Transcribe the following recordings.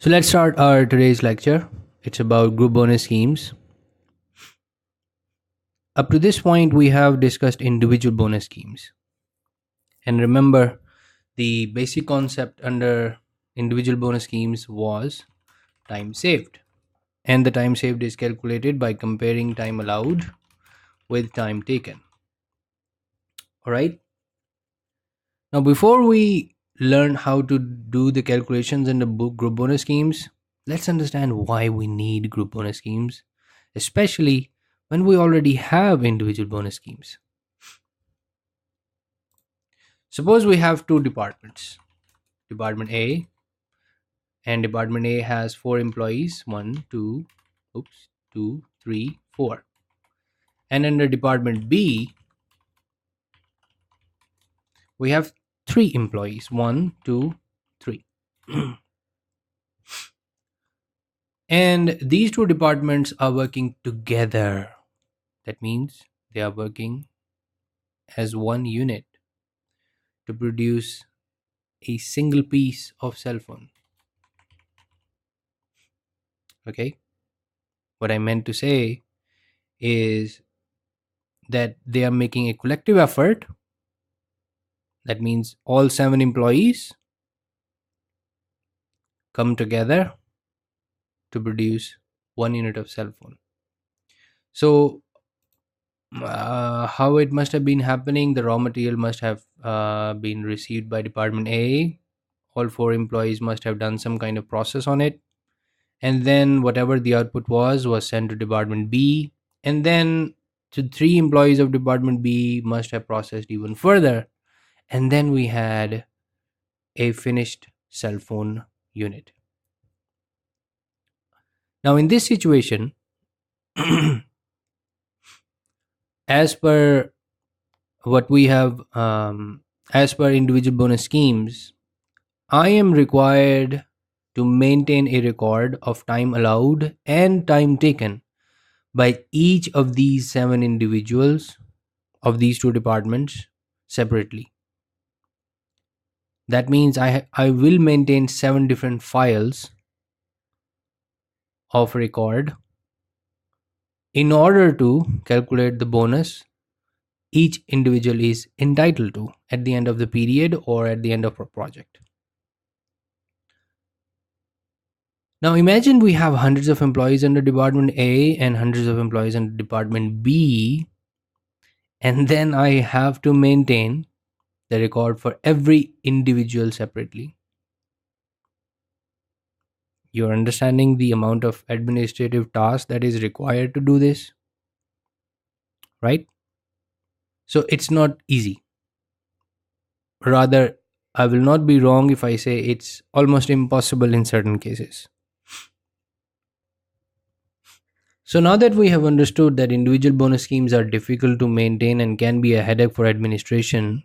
So let's start our today's lecture. It's about group bonus schemes. Up to this point, we have discussed individual bonus schemes. And remember, the basic concept under individual bonus schemes was time saved. And the time saved is calculated by comparing time allowed with time taken. All right. Now, before we learn how to do the calculations in the group bonus schemes, let's understand why we need group bonus schemes, especially when we already have individual bonus schemes. Suppose we have two departments, Department A, and Department A has 4 employees, two, three, 4. And under Department B, we have 3 employees, 3. And these two departments are working together. That means they are working as one unit to produce a single piece of cell phone. Okay? What I meant to say is that they are making a collective effort. That means all 7 employees come together to produce 1 unit of cell phone. So, how it must have been happening, the raw material must have been received by Department A. All 4 employees must have done some kind of process on it. And then whatever the output was sent to Department B. And then the 3 employees of Department B must have processed even further. And then we had a finished cell phone unit. Now, in this situation, as per what we have, as per individual bonus schemes, I am required to maintain a record of time allowed and time taken by each of these 7 individuals of these two departments separately. That means I will maintain 7 different files of record in order to calculate the bonus each individual is entitled to at the end of the period or at the end of a project. Now imagine we have hundreds of employees under Department A and hundreds of employees under Department B, and then I have to maintain the record for every individual separately. You're understanding the amount of administrative task that is required to do this, right? So it's not easy. Rather, I will not be wrong if I say it's almost impossible in certain cases. So now that we have understood that individual bonus schemes are difficult to maintain and can be a headache for administration,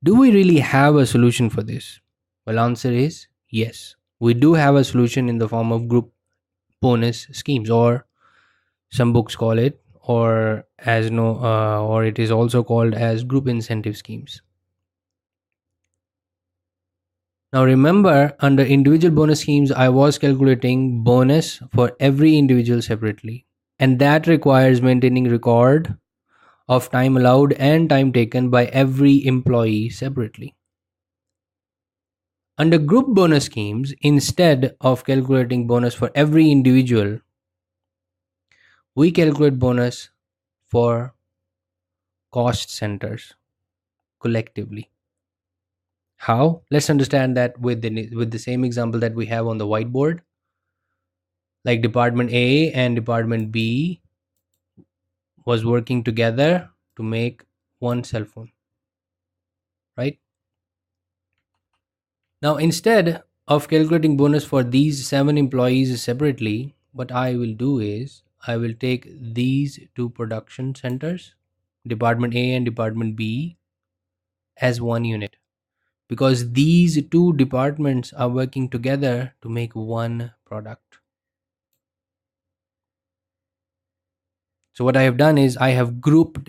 do we really have a solution for this? Well, answer is yes. We do have a solution in the form of group bonus schemes, or some books call it, or or it is also called as group incentive schemes. Now remember, under individual bonus schemes, I was calculating bonus for every individual separately, and that requires maintaining record of time allowed and time taken by every employee separately. Under group bonus schemes, instead of calculating bonus for every individual, we calculate bonus for cost centers collectively. How? Let's understand that with the same example that we have on the whiteboard. Like Department A and Department B was working together to make one cell phone, right? Now, instead of calculating bonus for these 7 employees separately, what I will do is I will take these two production centers, Department A and Department B, as one unit, because these two departments are working together to make one product. So what I have done is I have grouped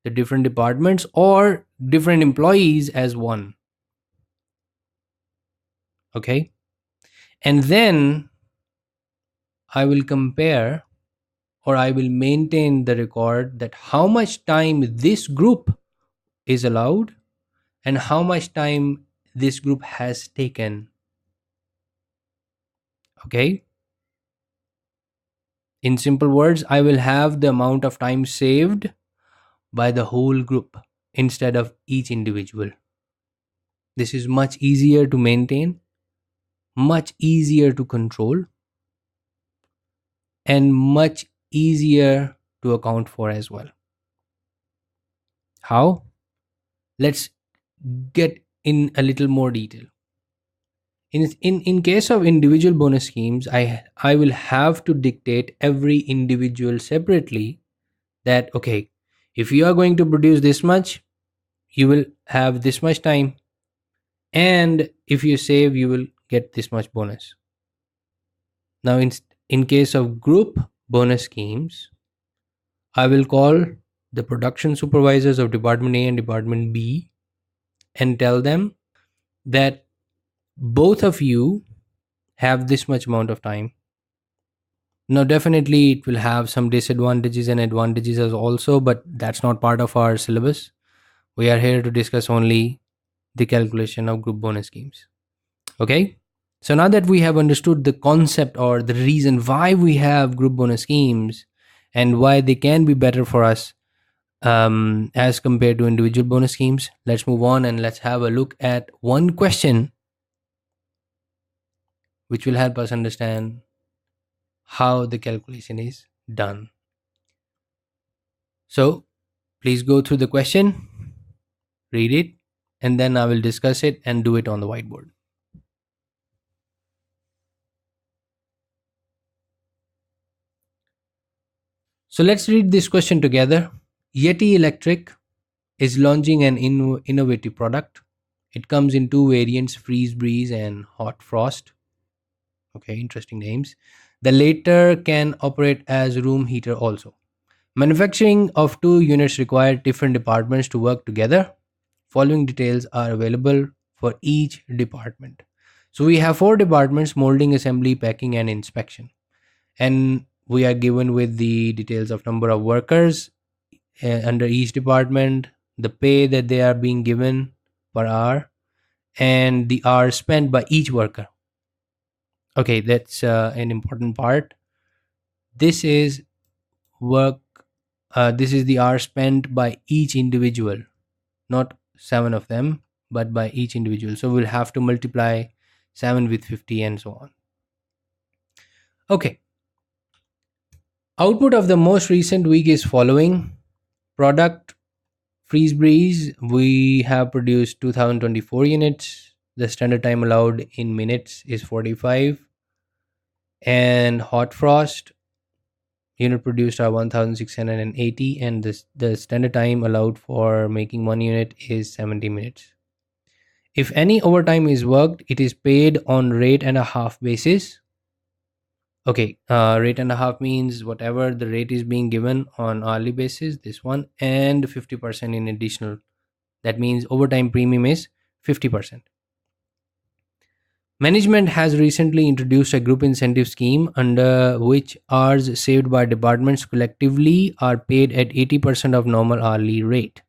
the different departments or different employees as one. Okay. And then I will compare, or I will maintain the record that how much time this group is allowed and how much time this group has taken. Okay. In simple words, I will have the amount of time saved by the whole group instead of each individual. This is much easier to maintain, much easier to control, and much easier to account for as well. How? Let's get in a little more detail. In case of individual bonus schemes, I will have to dictate every individual separately that okay, if you are going to produce this much, you will have this much time, and if you save, you will get this much bonus. Now in case of group bonus schemes, I will call the production supervisors of department A and department B and tell them that both of you have this much amount of time. Now definitely it will have some disadvantages and advantages as also, but that's not part of our syllabus. We are here to discuss only the calculation of group bonus schemes. Okay, so now that we have understood the concept or the reason why we have group bonus schemes and why they can be better for us as compared to individual bonus schemes, let's move on and let's have a look at one question which will help us understand how the calculation is done. So please go through the question, read it, and then I will discuss it and do it on the whiteboard. So let's read this question together. Yeti Electric is launching an innovative product. It comes in two variants, freeze breeze and hot frost. Okay, interesting names. The latter can operate as room heater also. Manufacturing of two units require different departments to work together. Following details are available for each department. So we have four departments: molding, assembly, packing, and inspection. And we are given with the details of number of workers under each department, the pay that they are being given per hour, and the hours spent by each worker. Okay, that's an important part. This is work. This is the hour spent by each individual, not seven of them, but by each individual. So we'll have to multiply 7 with 50 and so on. Okay. Output of the most recent week is following. Product freeze breeze, we have produced 2024 units. The standard time allowed in minutes is 45. And hot frost, unit produced are 1680, and the standard time allowed for making one unit is 70 minutes. If any overtime is worked, it is paid on rate and a half basis. Okay, rate and a half means whatever the rate is being given on hourly basis, this one, and 50% in additional. That means overtime premium is 50%. Management has recently introduced a group incentive scheme under which hours saved by departments collectively are paid at 80% of normal hourly rate.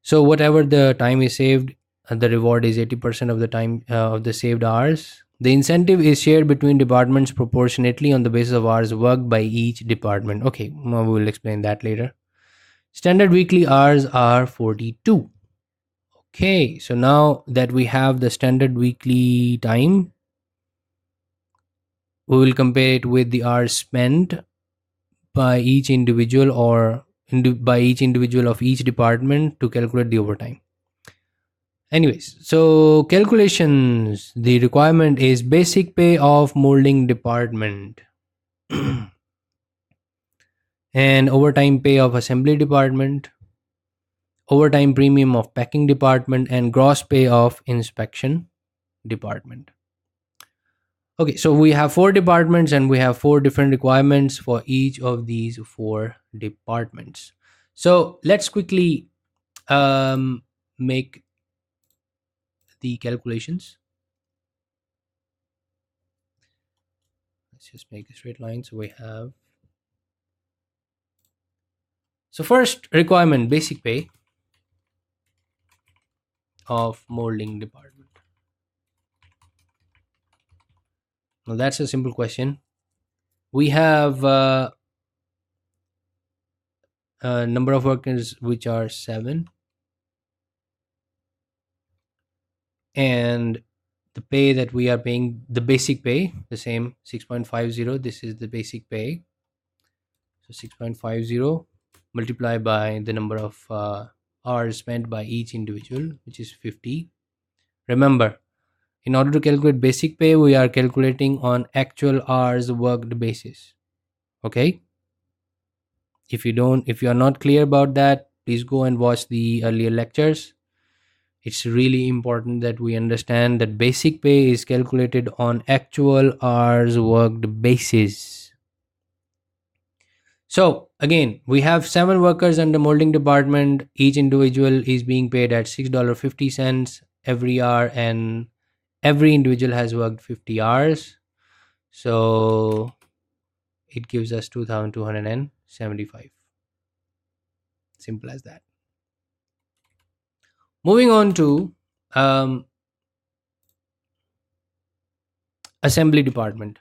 So whatever the time is saved, the reward is 80% of the time of the saved hours. The incentive is shared between departments proportionately on the basis of hours worked by each department. Okay, we will explain that later. Standard weekly hours are 42. Okay, so now that we have the standard weekly time, we will compare it with the hours spent by each individual by each individual of each department to calculate the overtime. Anyways, so calculations, the requirement is basic pay of molding department and overtime pay of assembly department, overtime premium of packing department, and gross pay of inspection department. Okay, so we have four departments and we have four different requirements for each of these four departments. So let's quickly make the calculations. Let's just make a straight line. So we have, so first requirement, basic pay of molding department. Now that's a simple question. We have a number of workers which are 7, and the pay that we are paying, the basic pay, the same 6.50. This is the basic pay. So 6.50 multiplied by the number of hours spent by each individual, which is 50. Remember, in order to calculate basic pay, we are calculating on actual hours worked basis. Okay? If you are not clear about that, please go and watch the earlier lectures. It's really important that we understand that basic pay is calculated on actual hours worked basis. So again, we have 7 workers under molding department. Each individual is being paid at $6.50 every hour, and every individual has worked 50 hours. So it gives us 2,275. Simple as that. Moving on to assembly department.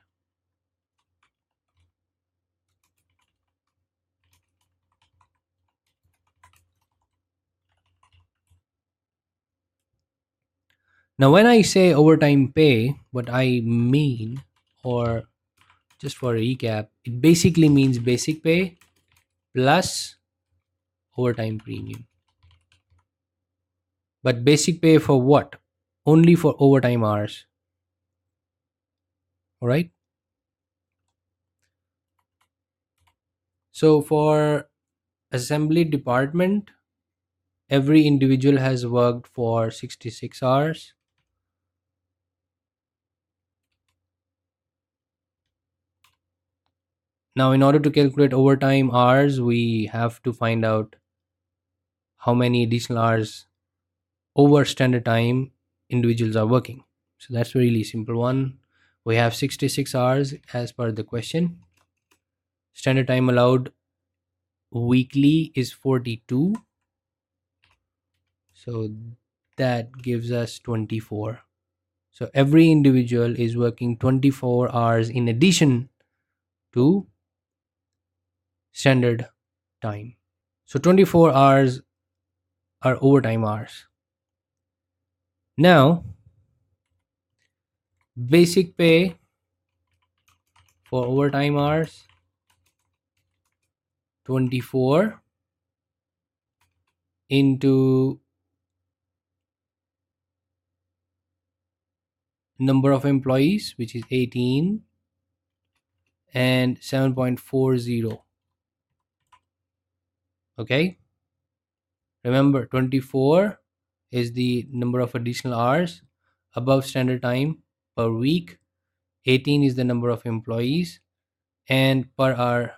Now, when I say overtime pay, what I mean, or just for a recap, it basically means basic pay plus overtime premium. But basic pay for what? Only for overtime hours. All right. So for assembly department, every individual has worked for 66 hours. Now, in order to calculate overtime hours, we have to find out how many additional hours over standard time individuals are working. So that's a really simple one. We have 66 hours as per the question. Standard time allowed weekly is 42. So that gives us 24. So every individual is working 24 hours in addition to standard time. So 24 hours are overtime hours. Now, basic pay for overtime hours 24 into number of employees, which is 18, and 7.40. Okay, remember 24 is the number of additional hours above standard time per week, 18 is the number of employees, and per hour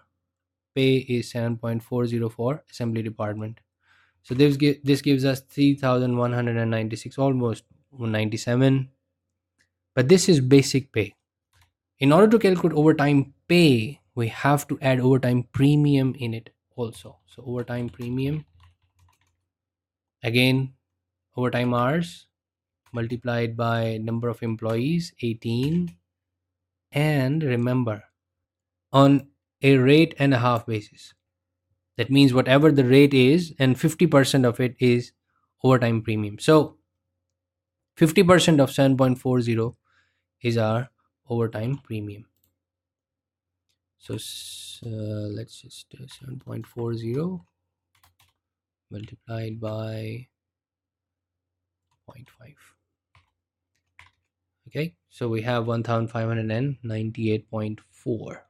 pay is 7.40 for assembly department. So this gives us 3,196, almost 97. But this is basic pay. In order to calculate overtime pay, we have to add overtime premium in it also. So overtime premium, again, overtime hours multiplied by number of employees, 18, and remember, on a rate and a half basis. That means whatever the rate is, and 50% of it is overtime premium. So 50% of 7.40 is our overtime premium. So let's just do 7.40 multiplied by 0.5. Okay, so we have 1598.4.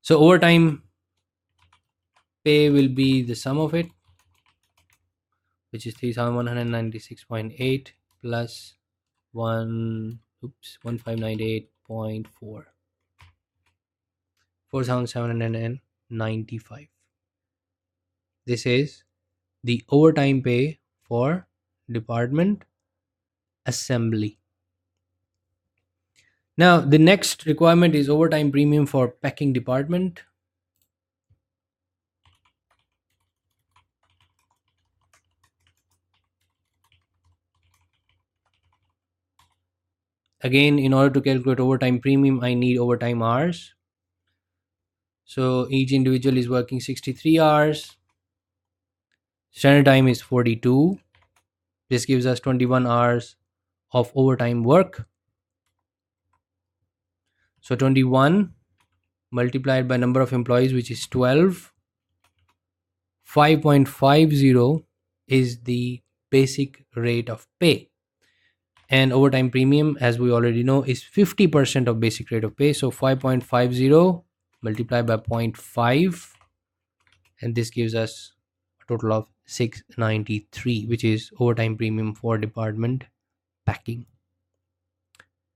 So overtime pay will be the sum of it, which is 3196.8 plus 1598.4, 4795. This is the overtime pay for department assembly. Now, the next requirement is overtime premium for packing department. Again, in order to calculate overtime premium, I need overtime hours. So each individual is working 63 hours. Standard time is 42. This gives us 21 hours of overtime work. So 21 multiplied by number of employees, which is 12. 5.50 is the basic rate of pay. And overtime premium, as we already know, is 50% of basic rate of pay. So 5.50 multiplied by zero point 0.5, and this gives us a total of 693, which is overtime premium for department packing.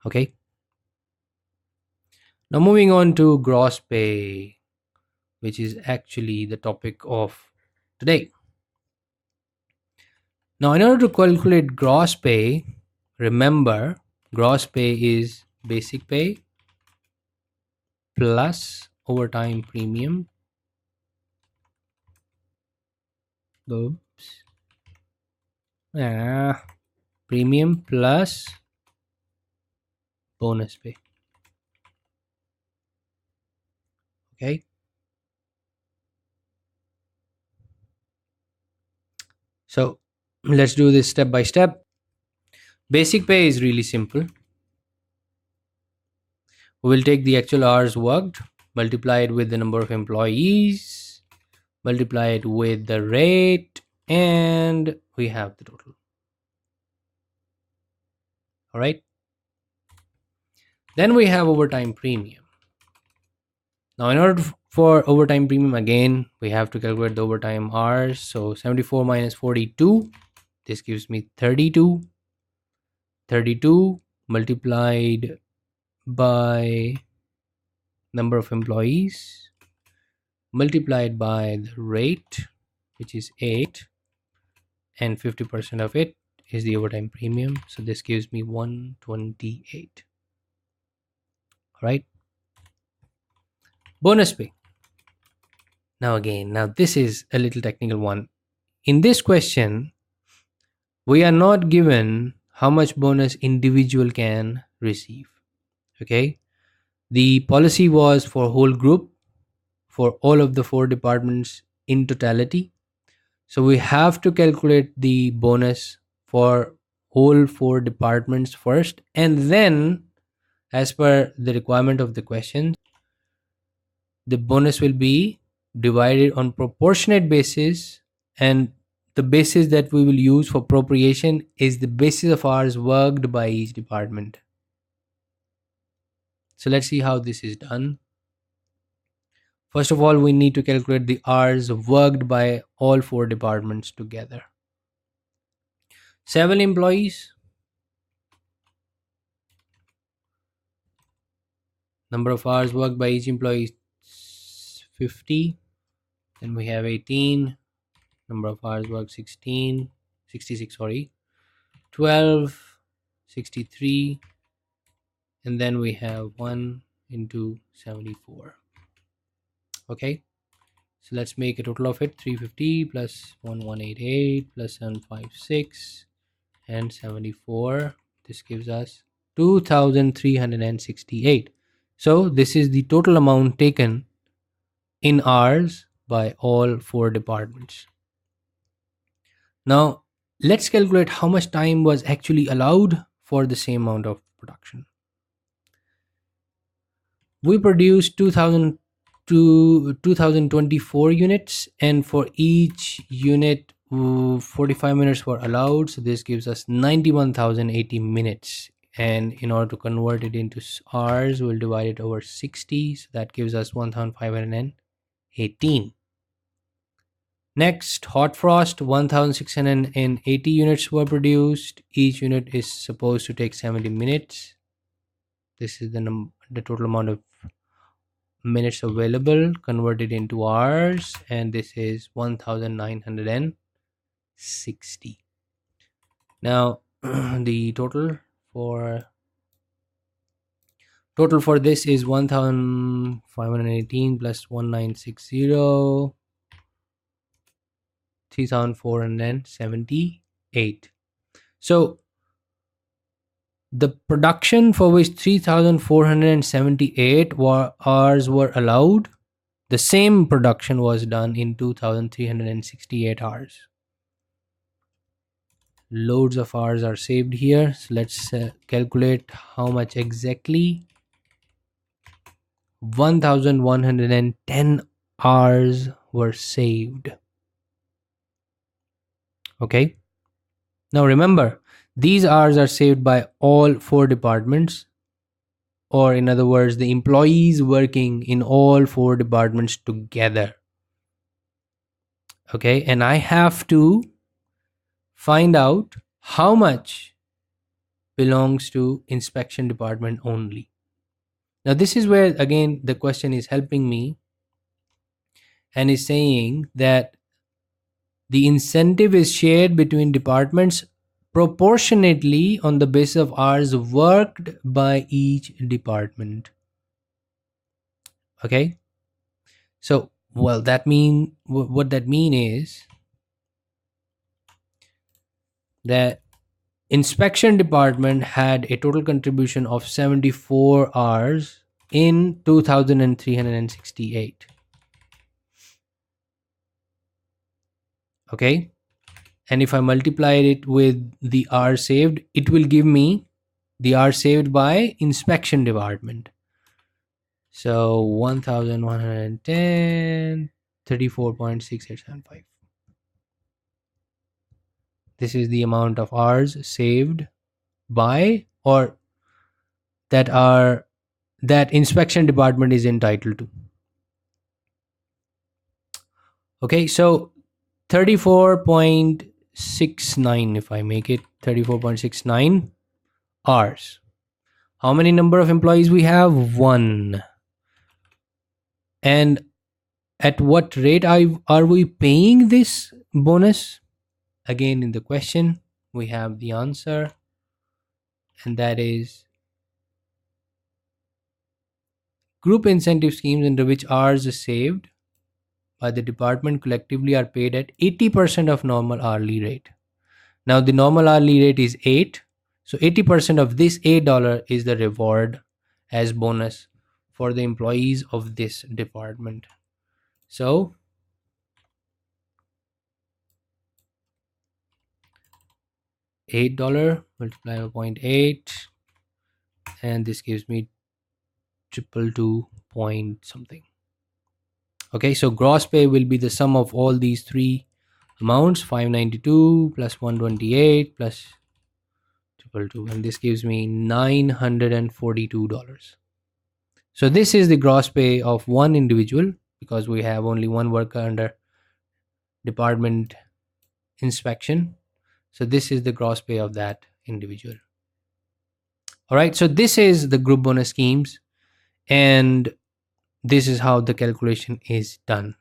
Okay, now moving on to gross pay, which is actually the topic of today. Now, in order to calculate gross pay, remember gross pay is basic pay plus overtime premium. Oops. Premium plus bonus pay. Okay. So let's do this step by step. Basic pay is really simple. We will take the actual hours worked, multiply it with the number of employees, multiply it with the rate, and we have the total. All right. Then we have overtime premium. Now, in order for overtime premium, again, we have to calculate the overtime hours. So 74 minus 42, this gives me 32. 32 multiplied by number of employees multiplied by the rate, which is 8, and 50% of it is the overtime premium. So this gives me 128. All right. Bonus pay. Now this is a little technical one. In this question, we are not given how much bonus individual can receive. Okay. The policy was for whole group, for all of the 4 departments in totality. So we have to calculate the bonus for whole 4 departments first, and then, as per the requirement of the question, the bonus will be divided on proportionate basis, and the basis that we will use for appropriation is the basis of hours worked by each department. So let's see how this is done. First of all, we need to calculate the hours worked by all 4 departments together. 7 employees, number of hours worked by each employee is 50. Then we have 18, number of hours worked 66, 12, 63, and then we have 1 into 74. Okay, so let's make a total of it. 350 plus 1188 plus 756 and 74. This gives us 2368. So this is the total amount taken in hours by all 4 departments. Now let's calculate how much time was actually allowed for the same amount of production. We produced 2024 units, and for each unit 45 minutes were allowed. So this gives us 91,080 minutes, and in order to convert it into hours, we'll divide it over 60. So that gives us 1518. Next, hot frost, 1680 units were produced. Each unit is supposed to take 70 minutes. This is the total amount of minutes available converted into hours, and this is 1960. Now the total for Total for this is 1518 plus 1960, 3478. So the production for which 3478 hours were allowed, the same production was done in 2368 hours. Loads of hours are saved here. So let's calculate how much exactly. 1110 hours were saved. Okay. Now remember, these hours are saved by all 4 departments, or in other words, the employees working in all 4 departments together. Okay. And I have to find out how much belongs to inspection department only. Now this is where again the question is helping me and is saying that the incentive is shared between departments proportionately on the basis of hours worked by each department. Okay. So well, that mean what that mean is that inspection department had a total contribution of 74 hours in 2368. Okay. And if I multiply it with the hours saved, it will give me the hours saved by inspection department. So 1110, 34.6875. This is the amount of hours saved by, or that inspection department is entitled to. Okay, so 34.69, if I make it 34.69 hours. How many number of employees we have? 1. And at what rate are we paying this bonus? Again, in the question, we have the answer, and that is group incentive schemes under which hours are saved by the department collectively are paid at 80% of normal hourly rate. Now, the normal hourly rate is 8. So 80% of this $8 is the reward as bonus for the employees of this department. So $8 multiplied by 0.8, and this gives me 222 point something. Okay, so gross pay will be the sum of all these 3 amounts, 592 plus 128 plus 222, and this gives me $942. So this is the gross pay of one individual, because we have only one worker under department inspection. So this is the gross pay of that individual. All right, so this is the group bonus schemes, and this is how the calculation is done.